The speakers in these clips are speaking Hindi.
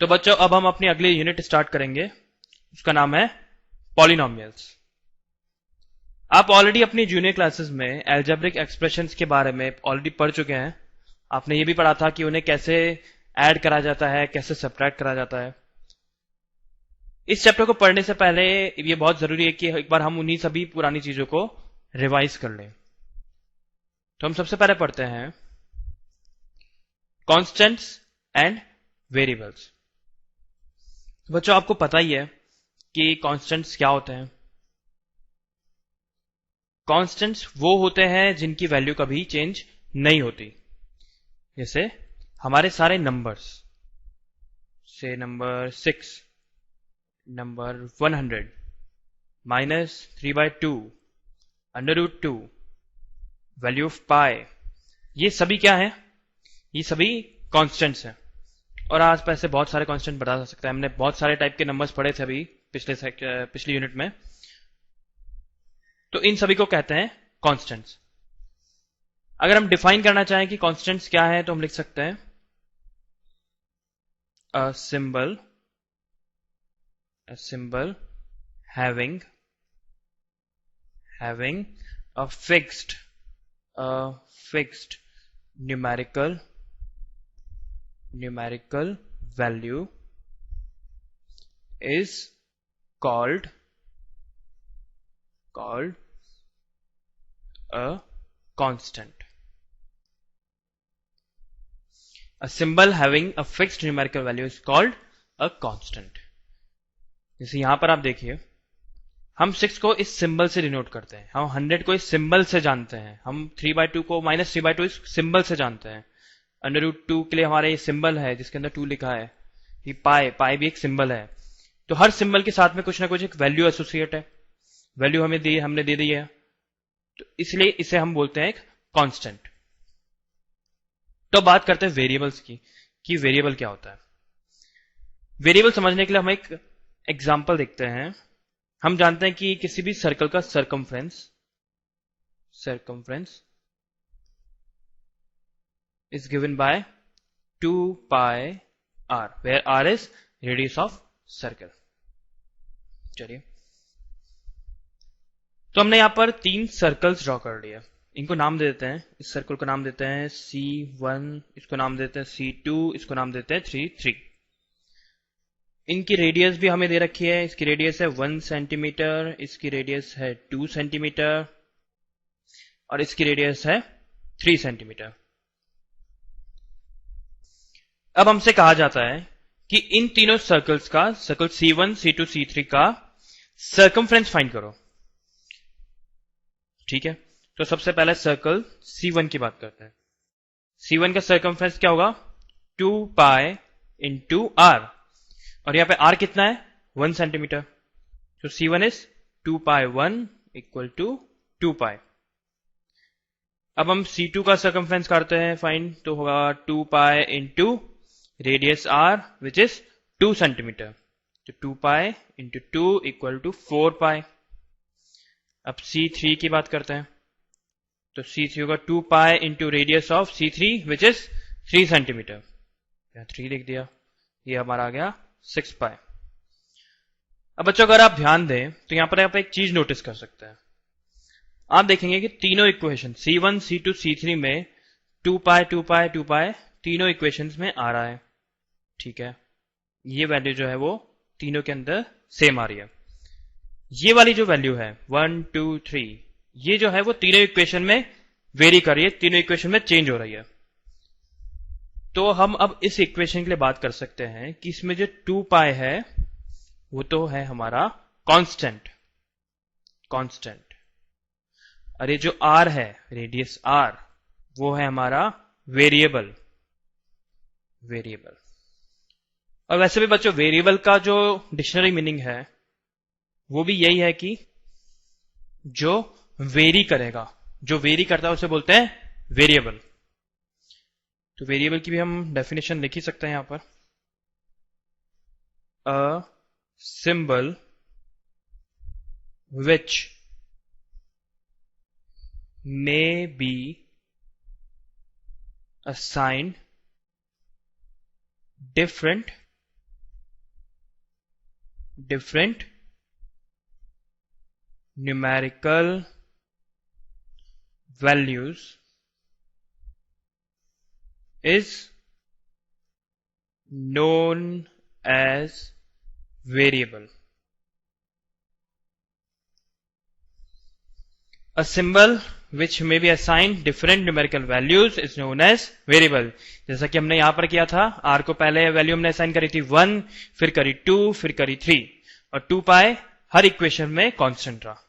तो बच्चों अब हम अपनी अगली यूनिट स्टार्ट करेंगे, उसका नाम है पॉलिनोमियल्स। आप ऑलरेडी अपनी जूनियर क्लासेस में एल्जेब्रिक एक्सप्रेशंस के बारे में ऑलरेडी पढ़ चुके हैं। आपने ये भी पढ़ा था कि उन्हें कैसे ऐड करा जाता है, कैसे सब्ट्रैक्ट करा जाता है। इस चैप्टर को पढ़ने से पहले ये बहुत जरूरी है कि एक बार हम उन्हीं सभी पुरानी चीजों को रिवाइज कर लें। तो हम सबसे पहले पढ़ते हैं कॉन्स्टेंट्स एंड वेरिएबल्स। बच्चों आपको पता ही है कि कॉन्स्टेंट्स क्या होते हैं। कॉन्स्टेंट्स वो होते हैं जिनकी वैल्यू कभी चेंज नहीं होती। जैसे हमारे सारे नंबर्स, से नंबर 6, नंबर 100, -3/2, √2, वैल्यू ऑफ पाई, ये सभी क्या है? ये सभी कॉन्स्टेंट्स हैं। और आज पैसे बहुत सारे कांस्टेंट बता सकता है। हमने बहुत सारे टाइप के नंबर्स पढ़े थे अभी पिछली यूनिट में। तो इन सभी को कहते हैं कांस्टेंट्स। अगर हम डिफाइन करना चाहें कि कांस्टेंट्स क्या है तो हम लिख सकते हैं a symbol having a fixed numerical value is called a constant. A symbol having a fixed numerical value is called a constant. जैसे यहां पर आप देखिए, हम 6 को इस सिंबल से डिनोट करते हैं, हम 100 को इस सिंबल से जानते हैं, हम 3/2 को -3/2 इस सिंबल से जानते हैं। √2 के लिए हमारे ये सिंबल है जिसके अंदर 2 लिखा है। ये पाई भी एक सिंबल है। तो हर सिंबल के साथ में कुछ ना कुछ एक वैल्यू एसोसिएट है। वैल्यू हमने दे दी है, तो इसलिए इसे हम बोलते हैं एक कांस्टेंट। तो बात करते हैं वेरिएबल्स की कि वेरिएबल क्या होता है। वेरिएबल समझने के लिए हम एक एग्जांपल देखते हैं। हम जानते हैं कि किसी भी सर्कल का circumference is given by 2 pi r, where r is radius of circle। चलिए, तो हमने यहां पर 3 सर्कल्स ड्रॉ कर लिए। इनको नाम दे देते हैं। इस सर्कल को नाम देते हैं C1, इसको नाम देते हैं C2, इसको नाम देते हैं 3। इनकी रेडियस भी हमें दे रखी है। इसकी रेडियस है 1 सेंटीमीटर, इसकी रेडियस है 2 सेंटीमीटर और इसकी रेडियस है 3 सेंटीमीटर। अब हमसे कहा जाता है कि इन तीनों सर्कल्स का, सर्कल C1, C2, C3 का सर्कमफ्रेंस फाइंड करो। ठीक है, तो सबसे पहले सर्कल C1 की बात करते हैं। C1 का सर्कमफ्रेंस क्या होगा? 2 पाई इंटू r, और यहां पे r कितना है? 1 सेंटीमीटर। तो C1 is 2 pi 1 equal to 2 pi. अब हम C2 का सर्कमफ्रेंस करते हैं फाइंड, तो होगा 2 pi into radius r which is 2 centimetre. तो 2 पाई इंटू 2 इक्वल टू 4 पाई। अब C3 की बात करते हैं, तो C3 होगा 2 pi into radius of C3 which is 3 centimetre. 3 लिख दिया, ये हमारा आ गया 6 पाई। अब बच्चों अगर आप ध्यान दें तो यहां पर आप एक चीज नोटिस कर सकते हैं। आप देखेंगे कि तीनों इक्वेशन C1, C2, C3 में 2 पाई 2 पाई 2 पाई तीनों इक्वेशंस में आ रहा है। ठीक है, ये वैल्यू जो है वो तीनों के अंदर सेम आ रही है। ये वाली जो वैल्यू है 1, 2, 3, ये जो है वो तीनों इक्वेशन में वेरी कर रही है, तीनों इक्वेशन में चेंज हो रही है। तो हम अब इस इक्वेशन के लिए बात कर सकते हैं कि इसमें जो 2 पाई है वो तो है हमारा कांस्टेंट, अरे जो r है, रेडियस r, वो है हमारा वेरिएबल। और वैसे भी बच्चों वेरिएबल का जो डिक्शनरी मीनिंग है वो भी यही है कि जो वेरी करेगा, जो वेरी करता है उसे बोलते हैं वेरिएबल। तो वेरिएबल की भी हम डेफिनेशन लिख ही सकते हैं यहां पर। A symbol which may be assigned different different numerical values is known as variable. A symbol which may be assigned different numerical values is known as variable. जैसा कि हमने यहां पर किया था, r को पहले वैल्यू हमने असाइन करी थी 1, फिर करी 2, फिर करी 3 और 2 पाए हर इक्वेशन में कांस्टेंट रहा।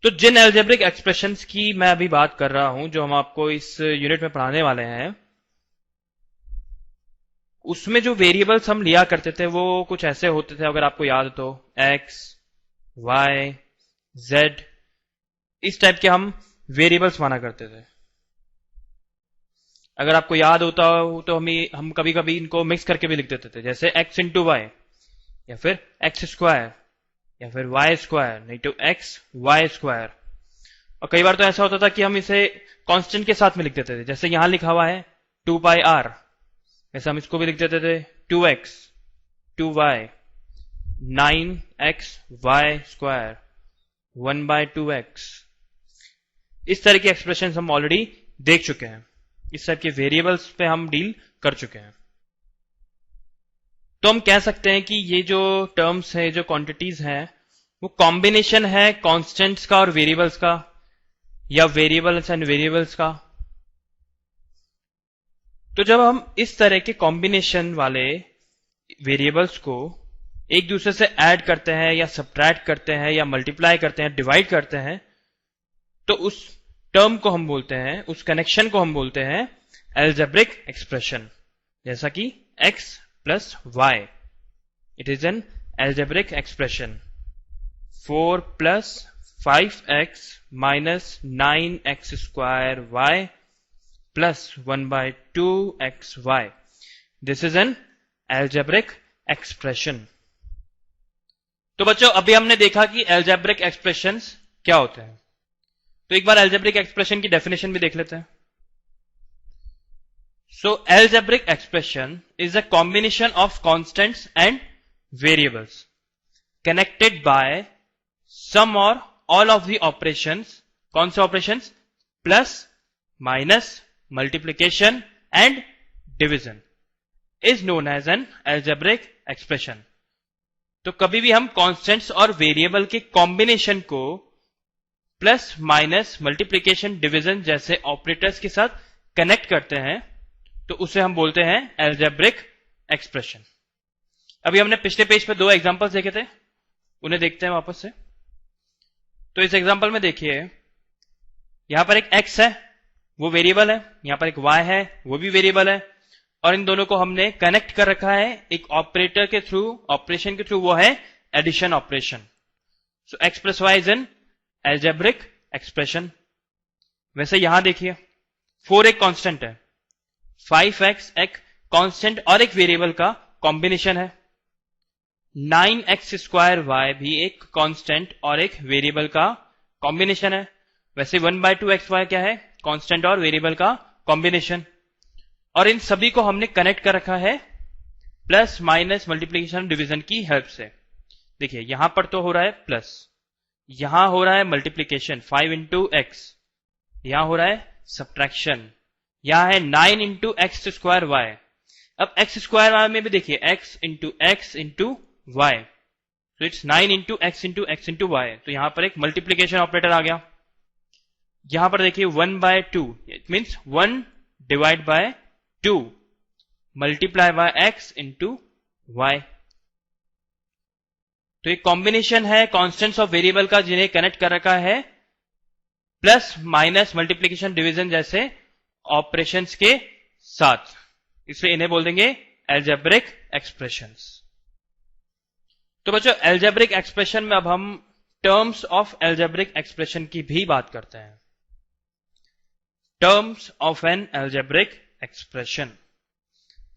तो जिन एल्जेब्रिक एक्सप्रेशंस की मैं अभी बात कर रहा हूं, जो हम आपको इस यूनिट में पढ़ाने वाले हैं, उसमें जो वेरिएबल्स हम लिया करते थे वो कुछ ऐसे होते थे, अगर आपको याद हो तो x, y, z, इस टाइप के हम वेरिएबल्स माना करते थे। अगर आपको याद होता हो तो हम कभी कभी इनको मिक्स करके भी लिख देते थे, जैसे x इंटू वाई या फिर x स्क्वायर या फिर y स्क्वायर, नहीं तो x y स्क्वायर। और कई बार तो ऐसा होता था कि हम इसे कांस्टेंट के साथ में लिख देते थे, जैसे यहां लिखा हुआ है 2 पाई r, वैसे हम इसको भी लिख देते थे 2x 2y 9x y square 1/2x। इस तरह के एक्सप्रेशन हम ऑलरेडी देख चुके हैं, इस तरह के वेरिएबल्स पे हम डील कर चुके हैं। तो हम कह सकते हैं कि ये जो टर्म्स है, जो क्वांटिटीज हैं, वो कॉम्बिनेशन है कांस्टेंट्स का और वेरिएबल्स का, या वेरिएबल्स एंड वेरिएबल्स का। तो जब हम इस तरह के कॉम्बिनेशन वाले वेरिएबल्स को एक दूसरे से ऐड करते हैं या सब्ट्रैक्ट करते हैं या मल्टीप्लाई करते हैं, डिवाइड करते हैं, तो उस टर्म को हम बोलते हैं, उस कनेक्शन को हम बोलते हैं एल्जेब्रिक एक्सप्रेशन। जैसा कि x plus y, it is an algebraic expression. 4 plus 5x minus 9x square y plus 1/2xy, this is an algebraic expression. तो बच्चों, अभी हमने देखा कि एल्जेब्रिक एक्सप्रेशंस क्या होते हैं। तो एक बार एल्जेब्रिक एक्सप्रेशन की डेफिनेशन भी देख लेते हैं। So algebraic expression is a combination of constants and variables connected by some or all of the operations. कौन से operations? Plus, minus, multiplication and division is known as an algebraic expression. तो कभी भी हम कांस्टेंट्स और वेरिएबल के कॉम्बिनेशन को प्लस, माइनस, मल्टीप्लीकेशन, डिवीजन जैसे ऑपरेटर्स के साथ कनेक्ट करते हैं तो उसे हम बोलते हैं एल्जेब्रिक एक्सप्रेशन। अभी हमने पिछले पेज पे 2 एग्जांपल्स देखे थे, उन्हें देखते हैं वापस से। तो इस एग्जांपल में देखिए, यहां पर एक x है, वो वेरिएबल है, यहां पर एक y है, वो भी वेरिएबल है, और इन दोनों को हमने कनेक्ट कर रखा है एक ऑपरेटर के थ्रू, ऑपरेशन के थ्रू, वो है addition operation. So x plus y is an algebraic expression. वैसे यहां देखिए, 4 एक कांस्टेंट है, 5x एक कांस्टेंट और एक वेरिएबल का कॉम्बिनेशन है, 9x स्क्वायर y भी एक कांस्टेंट और एक वेरिएबल का कॉम्बिनेशन है। वैसे 1/2xy क्या है? कांस्टेंट और वेरिएबल का कॉम्बिनेशन। और इन सभी को हमने कनेक्ट कर रखा है प्लस, माइनस, मल्टीप्लीकेशन, डिवीजन की हेल्प से। देखिए यहां पर तो हो रहा है प्लस, यहां हो रहा है मल्टीप्लीकेशन 5 इंटू एक्स, यहां हो रहा है सब्ट्रैक्शन, यहां है 9 इंटू एक्स स्क्वायर वाई। अब एक्स स्क्वायर वाई में भी देखिए x इंटू वाई, तो it's 9 into x into y. तो यहां पर एक मल्टीप्लीकेशन ऑपरेटर आ गया। यहां पर देखिए 1/2, it means 1 divide by 2 multiply by x into y. तो एक कॉम्बिनेशन है कॉन्स्टेंट्स ऑफ वेरिएबल का जिन्हें कनेक्ट कर रखा है प्लस, माइनस, मल्टीप्लीकेशन, डिवीजन जैसे ऑपरेशंस के साथ, इसलिए इन्हें बोल देंगे एल्जेब्रिक एक्सप्रेशंस। तो बच्चों, एल्जेब्रिक एक्सप्रेशन में अब हम टर्म्स ऑफ एल्जेब्रिक एक्सप्रेशन की भी बात करते हैं। Terms of an algebraic expression,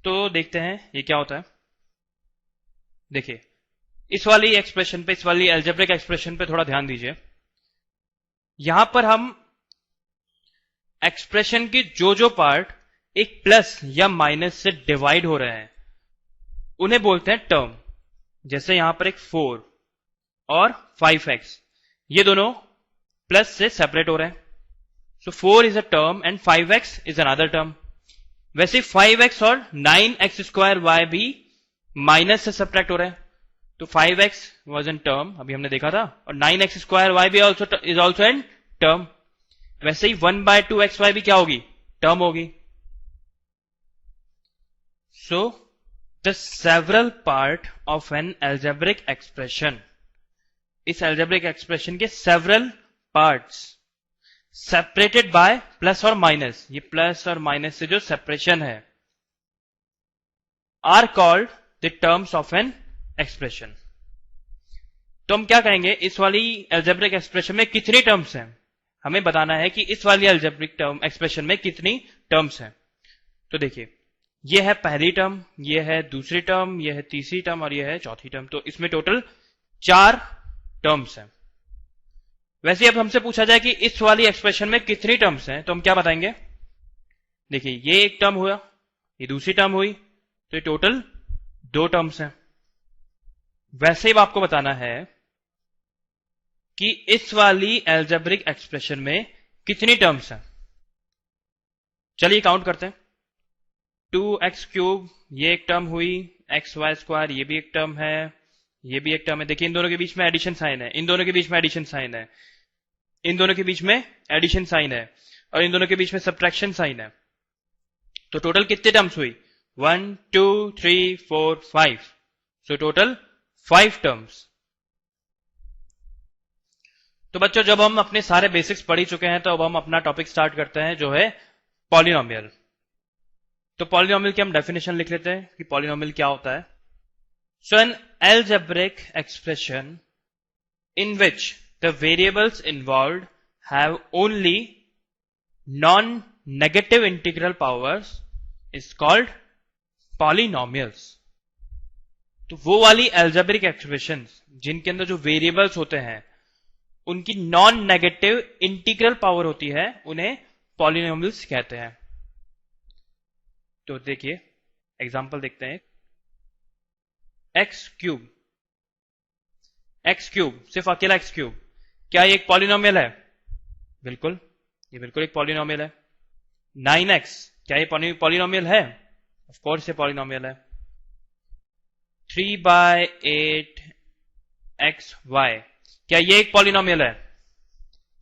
तो देखते हैं ये क्या होता है। देखिए इस वाली एक्सप्रेशन पे, इस वाली एल्जेब्रिक एक्सप्रेशन पे थोड़ा ध्यान दीजिए। यहां पर हम एक्सप्रेशन के जो पार्ट एक प्लस या माइनस से डिवाइड हो रहे हैं उन्हें बोलते हैं टर्म। जैसे यहां पर एक 4 और 5x, ये दोनों प्लस से सेपरेट हो रहे हैं, सो 4 is a term and 5x is another term. वैसे 5x और 9x स्क्वायर y भी माइनस से सब्ट्रैक्ट हो रहे हैं, तो 5x वॉज एन टर्म, अभी हमने देखा था, और 9x स्क्वायर y भी इज ऑल्सो एन टर्म। वैसे ही 1/2xy भी क्या होगी, टर्म होगी। So the several part of an algebraic expression, इस एल्जेब्रिक एक्सप्रेशन के several parts separated by plus और माइनस, ये प्लस और माइनस से जो सेपरेशन है, are called the terms of an expression. तो हम क्या कहेंगे, इस वाली एल्जेब्रिक एक्सप्रेशन में कितनी टर्म्स हैं, हमें बताना है कि इस वाली एल्जेब्रिक टर्म एक्सप्रेशन में कितनी टर्म्स हैं। तो देखिए, ये है पहली टर्म, ये है दूसरी टर्म, ये है तीसरी टर्म और ये है चौथी टर्म, तो इसमें टोटल 4 टर्म्स हैं। वैसे अब हमसे पूछा जाए कि इस वाली एक्सप्रेशन में कितनी टर्म्स हैं, तो हम क्या बताएंगे, देखिए ये एक टर्म हुआ, ये दूसरी टर्म हुई, तो ये टोटल 2 टर्म्स हैं। वैसे ही आपको बताना है कि इस वाली एल्जेब्रिक एक्सप्रेशन में कितनी टर्म्स हैं। चलिए काउंट करते हैं। 2x³ ये एक टर्म हुई, xy² ये भी एक टर्म है, ये भी एक टर्म है। देखिए इन दोनों के बीच में एडिशन साइन है, इन दोनों के बीच में एडिशन साइन है, इन दोनों के बीच में एडिशन साइन है, और इन दोनों के बीच में सब्ट्रैक्शन साइन है। तो टोटल कितने टर्म्स हुई, 1 2 3 4 5, सो टोटल 5 टर्म्स। तो बच्चों जब हम अपने सारे बेसिक्स पढ़ ही चुके हैं, तो अब हम अपना टॉपिक स्टार्ट करते हैं जो है पॉलिनोमियल। तो पॉलिनोमियल की हम डेफिनेशन लिख लेते हैं कि पॉलिनोमियल क्या होता है। सो N algebraic expression in which the variables involved have only non-negative integral powers is called polynomials। तो वो वाली algebraic expressions जिनके अंदर जो वेरिएबल्स होते हैं उनकी नॉन नेगेटिव इंटीग्रल पावर होती है, उन्हें पॉलिनोमियल्स कहते हैं। तो देखिए एग्जांपल देखते हैं। x³, सिर्फ अकेला x³, क्या ये एक पॉलिनोमियल है, बिल्कुल, ये बिल्कुल एक पॉलिनोमियल है। 9x, क्या ये पॉलिनोमियल है, ऑफ कोर्स ये पॉलिनोमियल है। 3/8xy, क्या ये एक पॉलिनोमियल है,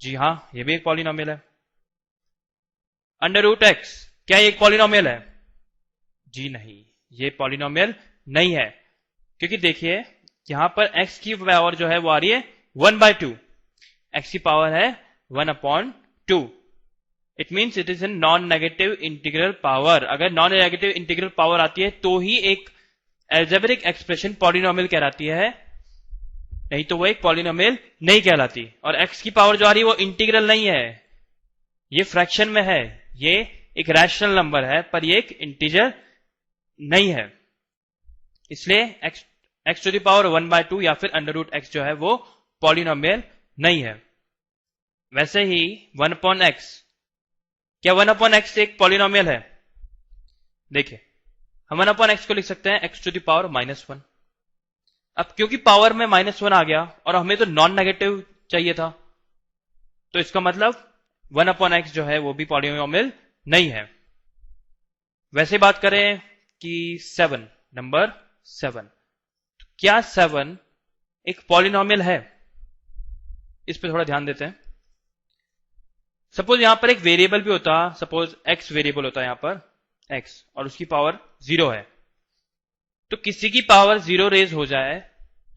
जी हां ये भी एक पॉलिनोमियल है। √x, क्या ये एक पॉलिनोमियल है, जी नहीं, ये पॉलिनोमियल नहीं है, क्योंकि देखिए यहां पर x की पावर जो है वो आ रही है 1/2, x की पावर है 1/2, it means it is an non negative integral power. अगर नॉन नेगेटिव इंटीग्रल पावर आती है तो ही एक एल्जेब्रिक एक्सप्रेशन पॉलिनोमियल कहलाती है, नहीं तो वो एक पॉलिनोमियल नहीं कहलाती। और x की पावर जो आ रही है वो इंटीग्रल नहीं है, ये फ्रैक्शन में है, ये एक रैशनल नंबर है, पर ये एक इंटीजर नहीं है, इसलिए x टू द पावर 1/2 या फिर √x जो है वो पॉलिनोमियल नहीं है। वैसे ही 1/x, क्या 1/x एक पॉलिनोमियल है, देखिए हम 1/x को लिख सकते हैं x टू द पावर -1। अब क्योंकि पावर में -1 आ गया और हमें तो नॉन नेगेटिव चाहिए था, तो इसका मतलब 1/x जो है वो भी पॉलिनोमियल नहीं है। वैसे बात करें कि 7, नंबर 7, तो क्या 7 एक पॉलिनोमियल है, इस पे थोड़ा ध्यान देते हैं। सपोज यहां पर एक वेरिएबल भी होता, सपोज x वेरिएबल होता है यहां पर x, और उसकी पावर 0 है, तो किसी की पावर 0 रेज हो जाए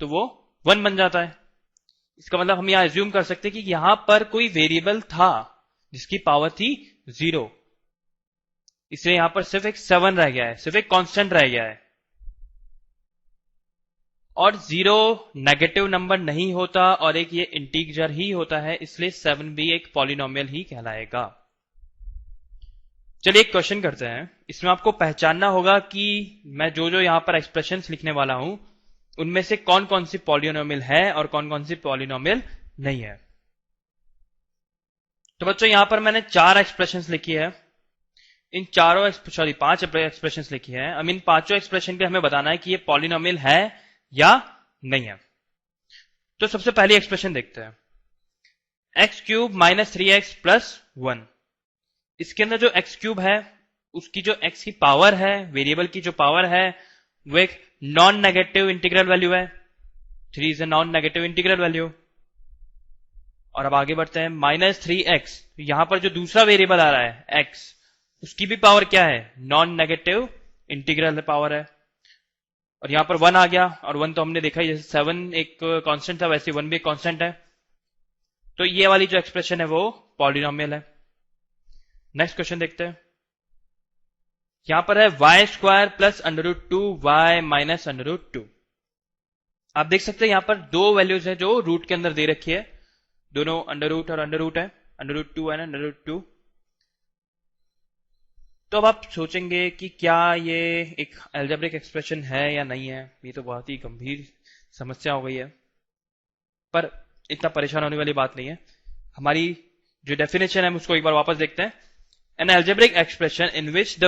तो वो 1 बन जाता है। इसका मतलब हम यहां एज्यूम कर सकते हैं कि यहां पर कोई वेरिएबल था जिसकी पावर थी 0, इसलिए यहां पर सिर्फ एक 7 रह गया है, सिर्फ एक कांस्टेंट रह गया है। और 0 नेगेटिव नंबर नहीं होता और एक ये इंटीजर ही होता है, इसलिए 7 भी एक पॉलिनोमियल ही कहलाएगा। चलिए एक क्वेश्चन करते हैं, इसमें आपको पहचानना होगा कि मैं जो जो यहां पर एक्सप्रेशंस लिखने वाला हूं उनमें से कौन कौन सी पॉलिनोमियल है और कौन कौन सी पॉलिनोमियल नहीं है। तो बच्चों यहां पर मैंने 4 एक्सप्रेशंस लिखी है, इन चारों 5 एक्सप्रेशंस लिखी है। अब इन पांचों एक्सप्रेशन पे हमें बताना है कि ये पॉलिनोमियल है या नहीं है। तो सबसे पहली एक्सप्रेशन देखते हैं, x cube minus 3x plus 1। इसके अंदर जो एक्स क्यूब है उसकी जो एक्स की पावर है, वेरिएबल की जो पावर है, वो एक नॉन नेगेटिव इंटीग्रल वैल्यू है। 3 is a non negative integral value. और अब आगे बढ़ते हैं, माइनस 3x, यहां पर जो दूसरा वेरिएबल आ रहा है x, उसकी भी पावर क्या है, नॉन नेगेटिव इंटीग्रल पावर है। और यहां पर 1 आ गया, और 1 तो हमने देखा ही, जैसे 7 एक कांस्टेंट था वैसे 1 भी एक कांस्टेंट है। तो ये वाली जो एक्सप्रेशन है वो पॉलिनोमियल है। नेक्स्ट क्वेश्चन देखते हैं, यहां पर है Y square plus √2y minus √2। आप देख सकते हैं यहां पर दो वैल्यूज है जो रूट के अंदर दे रखी है, दोनों अंडर रूट और अंडर रूट है, √2 एंड √2। तो अब आप सोचेंगे कि क्या ये एक अलजेब्रिक एक्सप्रेशन है या नहीं है। ये तो बहुत ही गंभीर समस्या हो गई है, पर इतना परेशान होने वाली बात नहीं है। हमारी जो डेफिनेशन है उसको एक बार वापस देखते हैं। N algebraic expression in which the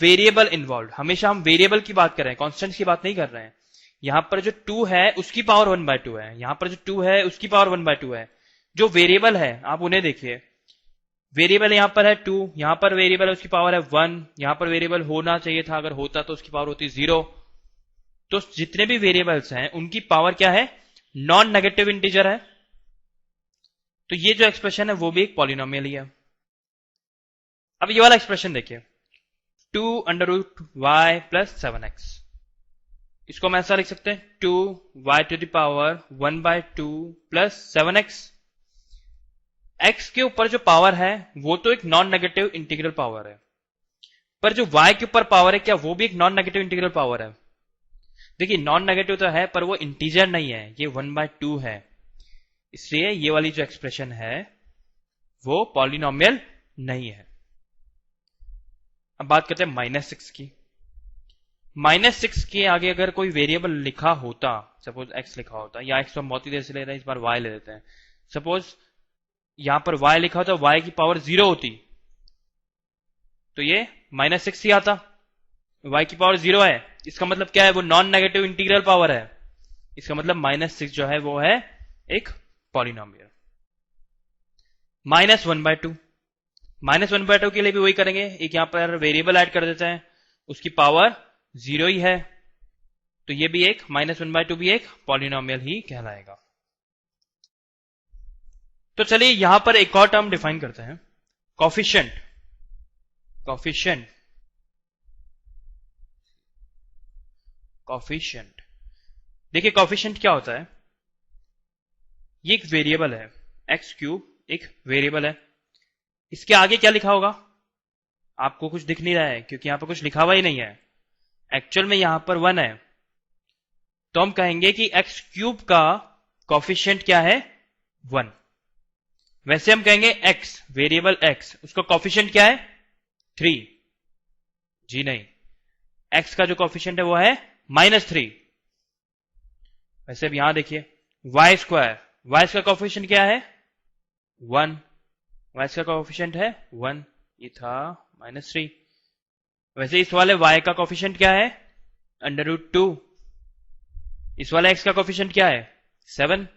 variable involve, हमेशा हम वेरिएबल की बात कर रहे हैं, कॉन्स्टेंट की बात नहीं कर रहे हैं। यहां पर जो 2 है उसकी पावर 1/2 है, यहां पर जो 2 है उसकी पावर 1/2 है। जो वेरिएबल है आप उन्हें देखिए, वेरिएबल यहां पर है 2, यहां पर वेरिएबल है उसकी पावर है 1, यहां पर वेरिएबल होना चाहिए था, अगर होता तो उसकी पावर होती 0। तो जितने भी वेरिएबल्स हैं उनकी पावर क्या है, नॉन नेगेटिव इंटीजर है। तो ये जो एक्सप्रेशन है वो भी एक पॉलिनोमियल ही है। अब ये वाला एक्सप्रेशन देखिए, 2√y प्लस 7x, इसको हम ऐसा लिख सकते हैं 2y to the power 1/2 plus 7x। x के ऊपर जो पावर है वो तो एक नॉन नेगेटिव इंटीग्रल पावर है, पर जो y के ऊपर पावर है क्या वो भी एक नॉन नेगेटिव इंटीग्रल पावर है। देखिए नॉन नेगेटिव तो है पर वो इंटीजर नहीं है, ये 1/2 है, इसलिए ये वाली जो एक्सप्रेशन है वो पॉलिनोमियल नहीं है। अब बात करते हैं -6 की। -6 के आगे अगर कोई वेरिएबल लिखा होता, सपोज x लिखा होता, या x तो हम बहुत ही देर से ले रहे हैं, इस बार y ले लेते हैं। सपोज यहां पर y लिखा होता, y की पावर 0 होती, तो ये -6 ही आता। y की पावर 0 है, इसका मतलब क्या है, वो नॉन नेगेटिव इंटीग्रल पावर है, इसका मतलब -6 जो है वो है एक पॉलिनोमियल। -1/2, -1/2 के लिए भी वही करेंगे, एक यहां पर वेरिएबल ऐड कर देते हैं, उसकी पावर 0 ही है, तो ये भी एक -1/2 भी एक पॉलिनोमियल ही कहलाएगा। तो चलिए यहां पर एक और टर्म डिफाइन करते हैं, कॉफिशिएंट। देखिए कॉफिशिएंट क्या होता है, ये एक वेरिएबल है, x³ एक वेरिएबल है। इसके आगे क्या लिखा होगा, आपको कुछ दिख नहीं रहा है क्योंकि यहां पर कुछ लिखा हुआ ही नहीं है, एक्चुअल में यहां पर 1 है, तो हम कहेंगे कि x³ का कॉफिशिएंट क्या है, 1। वैसे हम कहेंगे x, वेरिएबल x, उसका कॉफिशिएंट क्या है, 3। जी नहीं, x का जो कॉफिशिएंट है वो है -3। वैसे अब यहां देखिए y स्क्वायर, y का कॉफिशिएंट क्या है, 1, y का कॉफिशिएंट है 1, ये था -3। वैसे इस वाले y का कॉफिशिएंट क्या है, √2। इस वाले x का कॉफिशिएंट क्या है, 7।